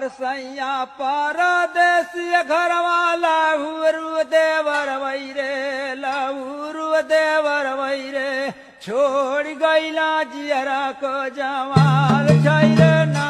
सैया परदेसी घरवाला हुरु देवर वैरे लहुरु देवर वैरे छोड़ गईला जियरा को जवाल छैरे ना